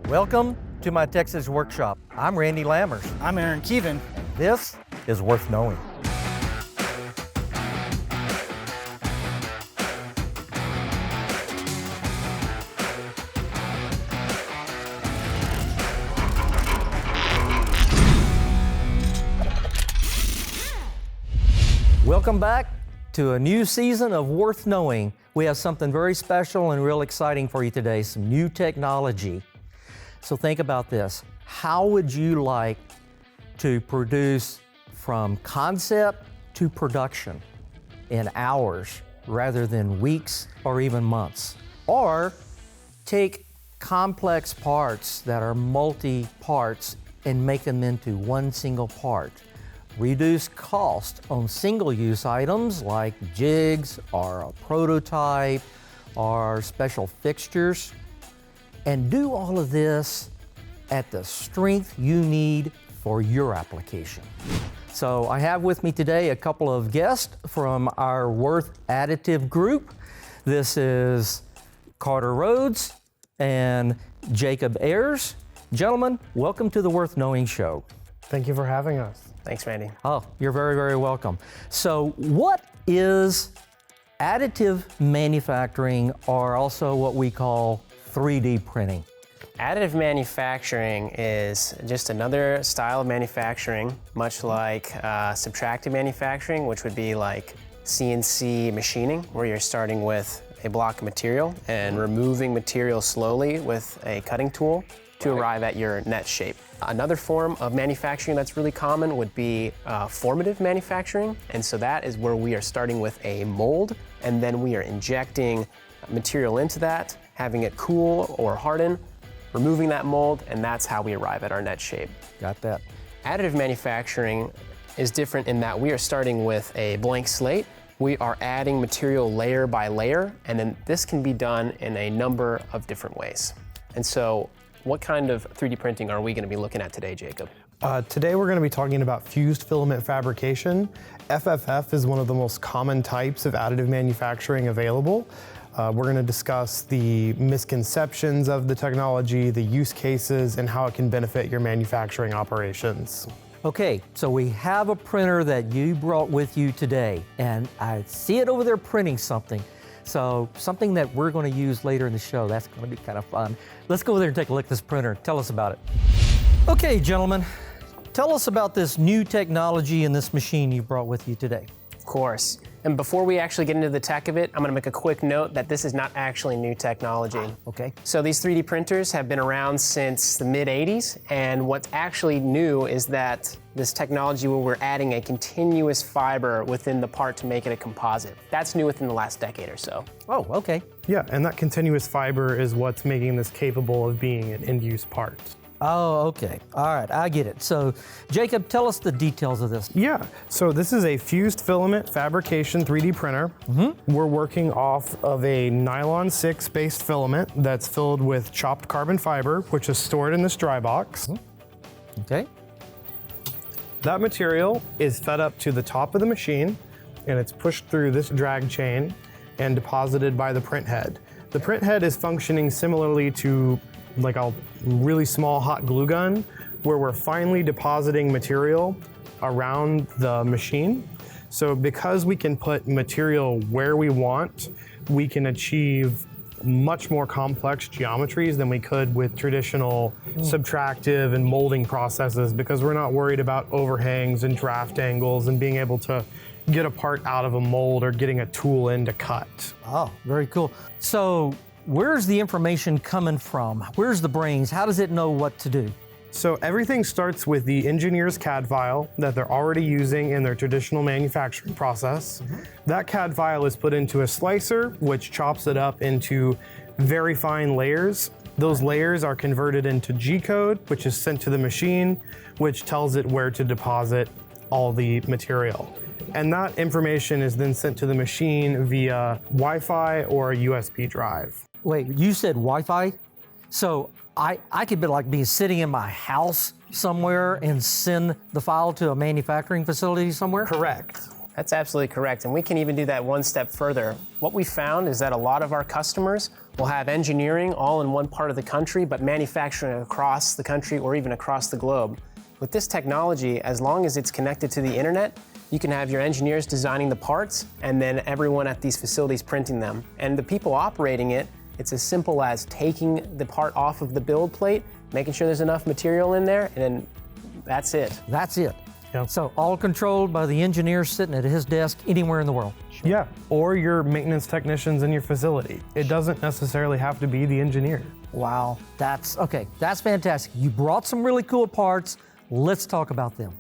Welcome to my Texas workshop. I'm Randy Lammers. I'm Aaron Keevan. This is Würth Knowing. Welcome back to a new season of Würth Knowing. We have something very special and real exciting for you today, some new technology. So think about this. How would you like to produce from concept to production in hours rather than weeks or even months? Or take complex parts that are multi-parts and make them into one single part. Reduce cost on single-use items like jigs or a prototype or special fixtures, and do all of this at the strength you need for your application. So I have with me today a couple of guests from our Würth Additive group. This is Carter Rhodes and Jacob Ayers. Gentlemen, welcome to the Würth Knowing Show. Thank you for having us. Thanks, Randy. Oh, you're very, very welcome. So what is additive manufacturing, or also what we call 3D printing? Additive manufacturing is just another style of manufacturing, much like subtractive manufacturing, which would be like CNC machining, where you're starting with a block of material and removing material slowly with a cutting tool to arrive at your net shape. Another form of manufacturing that's really common would be formative manufacturing. And so that is where we are starting with a mold, and then we are injecting material into that, having it cool or harden, removing that mold, and that's how we arrive at our net shape. Got that. Additive manufacturing is different in that we are starting with a blank slate. We are adding material layer by layer, and then this can be done in a number of different ways. And so what kind of 3D printing are we going to be looking at today, Jacob? Today we're going to be talking about fused filament fabrication. FFF is one of the most common types of additive manufacturing available. We're going to discuss the misconceptions of the technology, the use cases, and how it can benefit your manufacturing operations. Okay, so we have a printer that you brought with you today, and I see it over there printing something. So something that we're going to use later in the show. That's going to be kind of fun. Let's go over there and take a look at this printer. Tell us about it. Okay, gentlemen, tell us about this new technology and this machine you brought with you today. Of course. And before we actually get into the tech of it, I'm going to make a quick note that this is not actually new technology. Okay. So these 3D printers have been around since the mid-'80s, and what's actually new is that this technology where we're adding a continuous fiber within the part to make it a composite. That's new within the last decade or so. Oh, okay. Yeah, and that continuous fiber is what's making this capable of being an end-use part. Oh, okay. All right, I get it. So, Jacob, tell us the details of this. Yeah, so this is a fused filament fabrication 3D printer. We're working off of a nylon 6 based filament that's filled with chopped carbon fiber, which is stored in this dry box. Okay. That material is fed up to the top of the machine, and it's pushed through this drag chain and deposited by the print head. The print head is functioning similarly to like a really small hot glue gun, where we're finely depositing material around the machine. So because we can put material where we want, we can achieve much more complex geometries than we could with traditional subtractive and molding processes, because we're not worried about overhangs and draft angles and being able to get a part out of a mold or getting a tool in to cut. Oh, very cool. So, where's the information coming from? Where's the brains? How does it know what to do? So everything starts with the engineer's CAD file that they're already using in their traditional manufacturing process. That CAD file is put into a slicer, which chops it up into very fine layers. Those layers are converted into G-code, which is sent to the machine, which tells it where to deposit all the material. And that information is then sent to the machine via Wi-Fi or a USB drive. Wait, you said Wi-Fi? So I could be sitting in my house somewhere and send the file to a manufacturing facility somewhere? Correct. That's absolutely correct, and we can even do that one step further. What we found is that a lot of our customers will have engineering all in one part of the country, but manufacturing across the country or even across the globe. With this technology, as long as it's connected to the internet, you can have your engineers designing the parts and then everyone at these facilities printing them. And the people operating it, it's as simple as taking the part off of the build plate, making sure there's enough material in there, and then that's it. That's it. Yeah. So all controlled by the engineer sitting at his desk anywhere in the world. Yeah, or your maintenance technicians in your facility. It doesn't necessarily have to be the engineer. Wow, that's fantastic. You brought some really cool parts. Let's talk about them.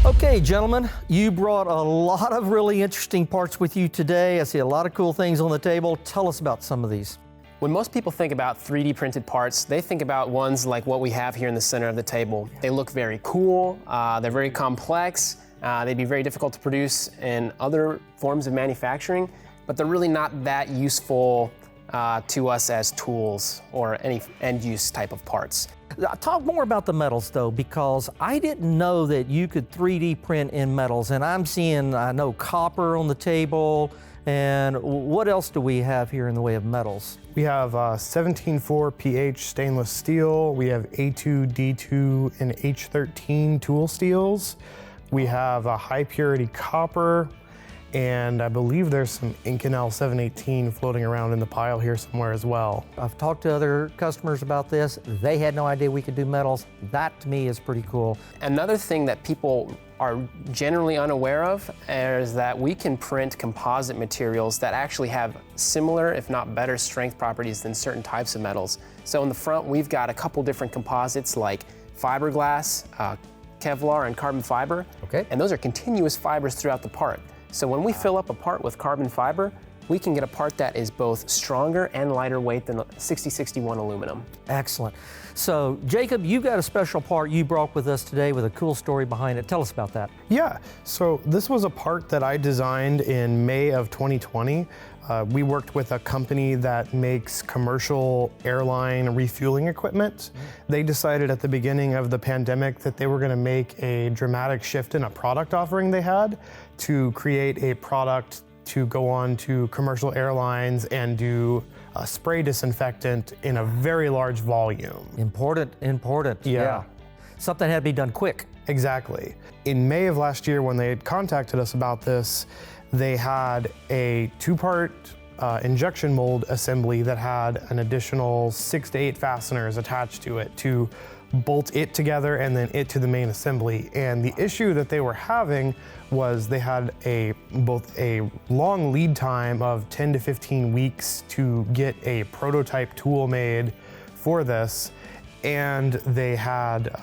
Okay, gentlemen, you brought a lot of really interesting parts with you today. I see a lot of cool things on the table. Tell us about some of these. When most people think about 3D printed parts, they think about ones like what we have here in the center of the table. They look very cool, they're very complex, they'd be very difficult to produce in other forms of manufacturing, but they're really not that useful to us as tools or any end-use type of parts. Talk more about the metals though, because I didn't know that you could 3D print in metals, and I'm seeing, I know, copper on the table, and what else do we have here in the way of metals? We have 17.4 pH stainless steel. We have A2, D2, and H13 tool steels. We have a high purity copper, and I believe there's some Inconel 718 floating around in the pile here somewhere as well. I've talked to other customers about this. They had no idea we could do metals. That to me is pretty cool. Another thing that people are generally unaware of is that we can print composite materials that actually have similar, if not better, strength properties than certain types of metals. So in the front, we've got a couple different composites like fiberglass, Kevlar, and carbon fiber. Okay. And those are continuous fibers throughout the part. So when we fill up a part with carbon fiber, we can get a part that is both stronger and lighter weight than 6061 aluminum. Excellent. So Jacob, you've got a special part you brought with us today with a cool story behind it. Tell us about that. Yeah, so this was a part that I designed in May of 2020. We worked with a company that makes commercial airline refueling equipment. They decided at the beginning of the pandemic that they were going to make a dramatic shift in a product offering they had to create a product to go on to commercial airlines and do a spray disinfectant in a very large volume. Important. Yeah. Something had to be done quick. Exactly. In May of last year, when they had contacted us about this, they had a two-part injection mold assembly that had an additional 6 to 8 fasteners attached to it to bolt it together and then it to the main assembly. And the issue that they were having was they had both a long lead time of 10 to 15 weeks to get a prototype tool made for this, and they had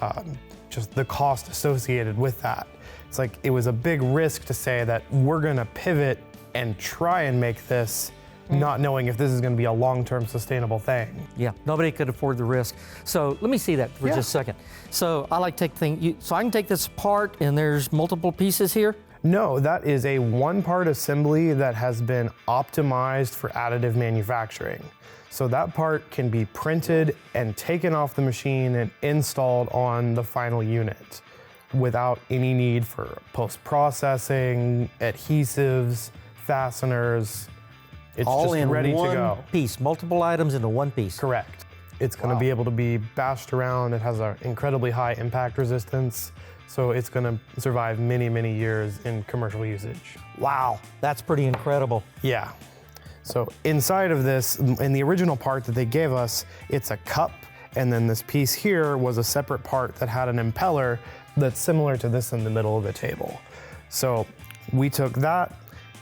just the cost associated with that. It's like it was a big risk to say that we're gonna pivot and try and make this, not knowing if this is gonna be a long-term sustainable thing. Yeah, nobody could afford the risk. So let me see that for just a second. So I like to take things, so I can take this apart and there's multiple pieces here? No, that is a one-part assembly that has been optimized for additive manufacturing. So that part can be printed and taken off the machine and installed on the final unit without any need for post-processing, adhesives, fasteners. It's all just in ready one to go. piece, multiple items into one piece. Correct. It's going to be able to be bashed around. It has an incredibly high impact resistance, so it's going to survive many, many years in commercial usage. Wow, that's pretty incredible. Yeah. So inside of this, in the original part that they gave us, it's a cup, and then this piece here was a separate part that had an impeller that's similar to this in the middle of the table. So we took that,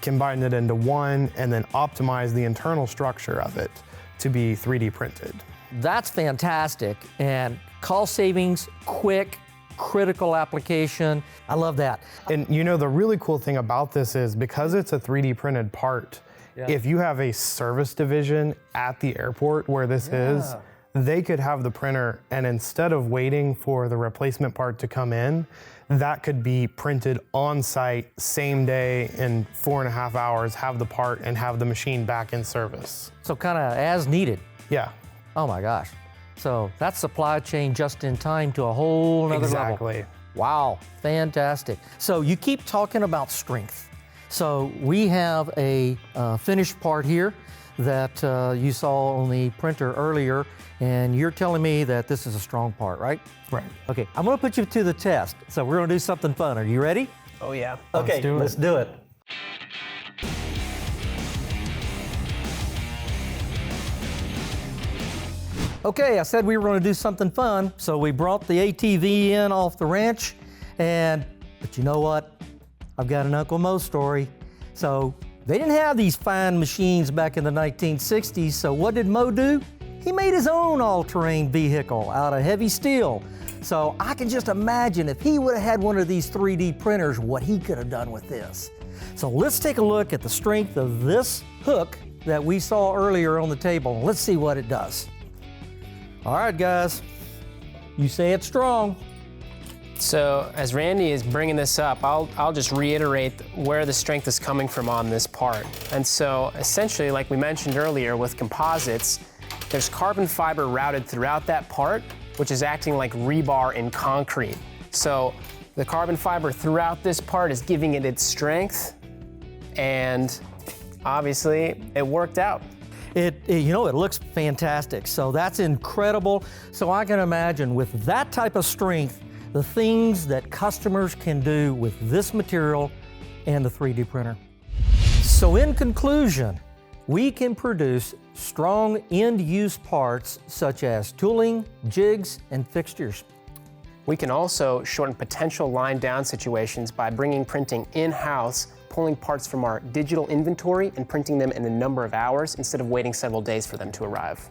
combined it into one, and then optimized the internal structure of it to be 3D printed. That's fantastic. And cost savings, quick, critical application. I love that. And you know, the really cool thing about this is because it's a 3D printed part, if you have a service division at the airport where this is, they could have the printer, and instead of waiting for the replacement part to come in, that could be printed on site, same day, in 4.5 hours, have the part and have the machine back in service. So kind of as needed. Yeah. Oh my gosh. So that's supply chain just in time to a whole nother level. Exactly. Wow, fantastic. So you keep talking about strength. So we have a finished part here that you saw on the printer earlier, and you're telling me that this is a strong part, right? Right. Okay, I'm gonna put you to the test. So we're gonna do something fun. Are you ready? Oh yeah. Okay, let's do it. Okay, I said we were gonna do something fun, so we brought the ATV in off the ranch, but you know what? I've got an Uncle Mo story. So they didn't have these fine machines back in the 1960s, so what did Mo do? He made his own all-terrain vehicle out of heavy steel. So I can just imagine if he would have had one of these 3D printers, what he could have done with this. So let's take a look at the strength of this hook that we saw earlier on the table. Let's see what it does. All right, guys, you say it's strong. So as Randy is bringing this up, I'll just reiterate where the strength is coming from on this part. And so essentially, like we mentioned earlier with composites, there's carbon fiber routed throughout that part, which is acting like rebar in concrete. So the carbon fiber throughout this part is giving it its strength, and obviously it worked out. It looks fantastic. So that's incredible. So I can imagine with that type of strength, the things that customers can do with this material and the 3D printer. So in conclusion, we can produce strong end-use parts such as tooling, jigs, and fixtures. We can also shorten potential line down situations by bringing printing in-house, pulling parts from our digital inventory and printing them in a number of hours instead of waiting several days for them to arrive.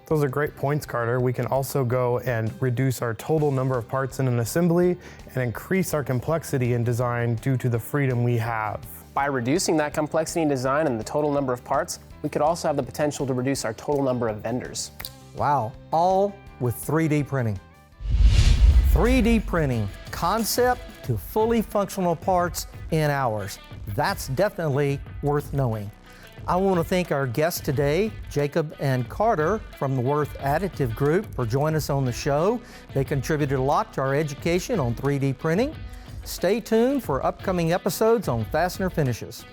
Those are great points, Carter. We can also go and reduce our total number of parts in an assembly and increase our complexity in design due to the freedom we have. By reducing that complexity in design and the total number of parts, we could also have the potential to reduce our total number of vendors. Wow, all with 3D printing. 3D printing, concept to fully functional parts in hours. That's definitely worth knowing. I want to thank our guests today, Jacob and Carter from the Würth Additive Group, for joining us on the show. They contributed a lot to our education on 3D printing. Stay tuned for upcoming episodes on fastener finishes.